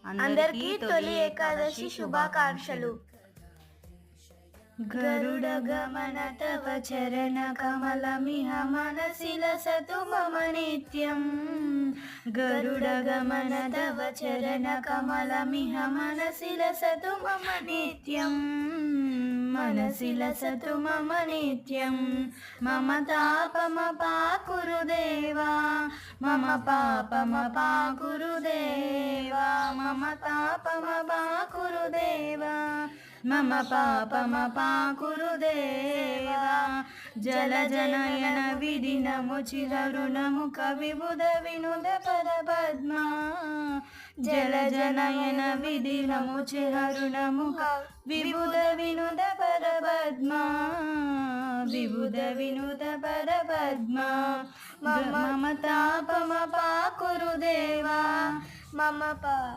అందరికీ తొలి ఏకాదశి శుభాకాంక్షలు. గరుడ గమన తవ చరణ కమలమిహ మనసి లసతు మమ నిత్యం. గరుడ గమన తవ చరణ కమలమిహ మనసి లసతు మమ నిత్యం. మనసి లసతు మమ నిత్యం. మమ తాపమపాకురు దేవా, మమ పాపమపాకురు దేవా, మమ తాపమపాకురు దేవా, మమ పాపమపాకురు దేవా. జలజనయన విదినము చిరరుణము కవిబుధ వినుద పరపద్మా. జలజనయన విదినము చిరరుణము విబుధ వినుద పరపద్మా. విబుధ వినుద పరపద్మా. మమ తాపమపాకురు దేవా, మమ పాప